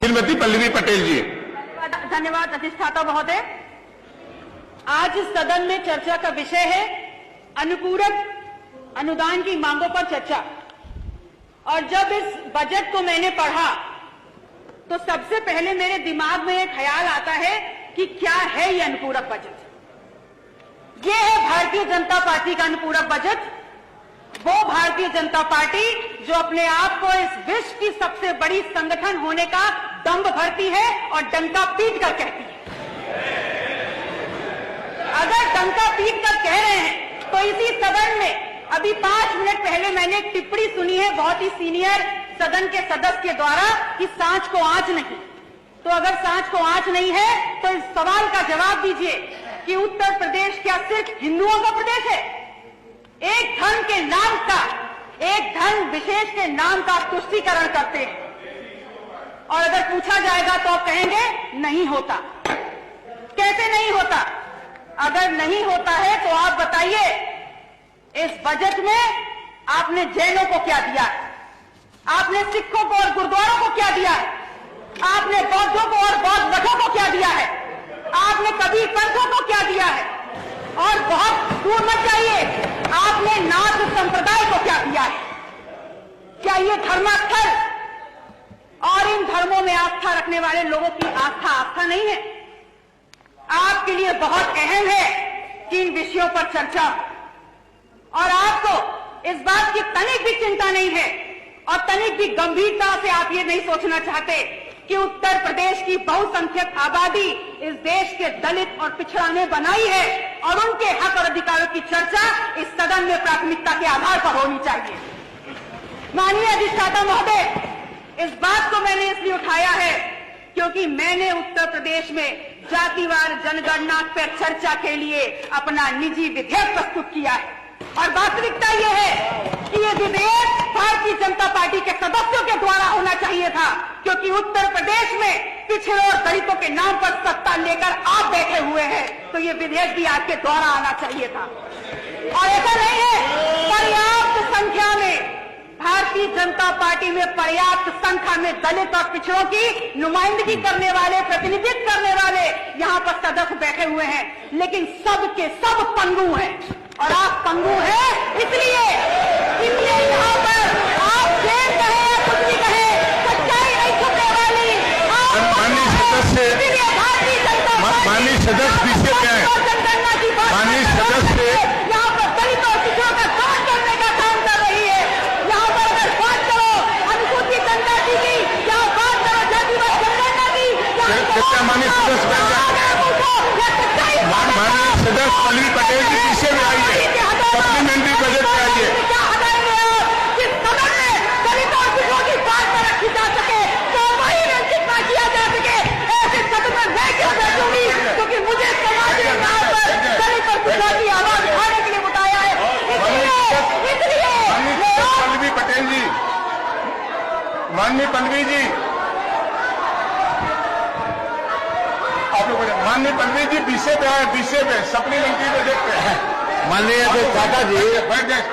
श्रीमती पल्लवी पटेल जी। धन्यवाद अधिष्ठाता महोदय। आज इस सदन में चर्चा का विषय है अनुपूरक अनुदान की मांगों पर चर्चा। और जब इस बजट को मैंने पढ़ा तो सबसे पहले मेरे दिमाग में एक ख्याल आता है कि क्या है ये अनुपूरक बजट। ये है भारतीय जनता पार्टी का अनुपूरक बजट। वो भारतीय जनता पार्टी जो अपने आप को इस विश्व की सबसे बड़ी संगठन होने का दंभ भरती है और डंका पीट कर कहती है। अगर डंका पीट कर कह रहे हैं तो इसी सदन में अभी 5 मिनट पहले मैंने एक टिप्पणी सुनी है बहुत ही सीनियर सदन के सदस्य के द्वारा कि सांच को आंच नहीं। तो अगर सांच को आंच नहीं है तो इस सवाल का जवाब दीजिए कि उत्तर प्रदेश क्या सिर्फ हिंदुओं का प्रदेश है? एक धर्म के नाम का, एक धर्म विशेष के नाम का तुष्टीकरण करते हैं और अगर पूछा जाएगा तो आप कहेंगे नहीं होता। कैसे नहीं होता? अगर नहीं होता है तो आप बताइए इस बजट में आपने जैनों को क्या दिया है? आपने सिखों को और गुरुद्वारों को क्या दिया है? आपने बौद्धों को और बौद्ध मठों को क्या दिया है? आपने कबीर पंथों को क्या दिया है? और बहुत दूर मत जाइए, आपने नाथ संप्रदाय को क्या दिया है? क्या ये धर्मास्थल और इन धर्मों में आस्था रखने वाले लोगों की आस्था नहीं है? आपके लिए बहुत अहम है कि इन विषयों पर चर्चा, और आपको इस बात की तनिक भी चिंता नहीं है और तनिक भी गंभीरता से आप ये नहीं सोचना चाहते कि उत्तर प्रदेश की बहुसंख्यक आबादी इस देश के दलित और पिछड़ा ने बनाई है और उनके हक और अधिकारों की चर्चा इस सदन में प्राथमिकता के आधार पर होनी चाहिए। माननीय अधिष्ठाता महोदय, इस बात को मैंने इसलिए उठाया है क्योंकि मैंने उत्तर प्रदेश में जातिवार जनगणना पर चर्चा के लिए अपना निजी विधेयक प्रस्तुत किया है और वास्तविकता यह है कि यह विधेयक भारतीय जनता पार्टी के सदस्यों के द्वारा होना चाहिए था, क्योंकि उत्तर प्रदेश में पिछड़ों और दलितों के नाम पर सत्ता लेकर आप बैठे हुए हैं, तो ये विधेयक भी आपके द्वारा आना चाहिए था। और ऐसा नहीं है, पर्याप्त संख्या में भारतीय जनता पार्टी में पर्याप्त संख्या में दलित और पिछड़ों की नुमाइंदगी करने वाले, प्रतिनिधित्व करने वाले यहाँ पर सदस्य बैठे हुए हैं, लेकिन सब के सब पंगु हैं और आप पंगु हैं। इसलिए यहाँ पर आप जेल कहे या कुछ भी कहे, सच्चाई नहीं छुपने वाली। माननीय सदस्य, माननीय सदस्य पीछे क्या है? माननीय सदस्य यहाँ पर दलित और पिछड़ों का दमन करने का काम कर रही है। यहाँ पर अगर बात करो अनुसूचित जनजाति की, यहाँ बात करो जातिवाद जनगणना की, माननीय सदस्य माननीय सदस्य पल्लवी पटेल जी पीछे में आइए, सप्लीमेंट्री बजट में आइए। क्योंकि मुझे समाज ने यहाँ पर दलित और पिछड़ा की आवाज उठाने के लिए बताया है। इसलिए पल्लवी पटेल जी, माननीय पल्लवी जी, आप लोग माननीय पल्लवी जी पीछे पे आए, पीछे पे सप्लीमेंट्री बजट पे। माननीय अधिष्ठाता जी, बैठ जाए।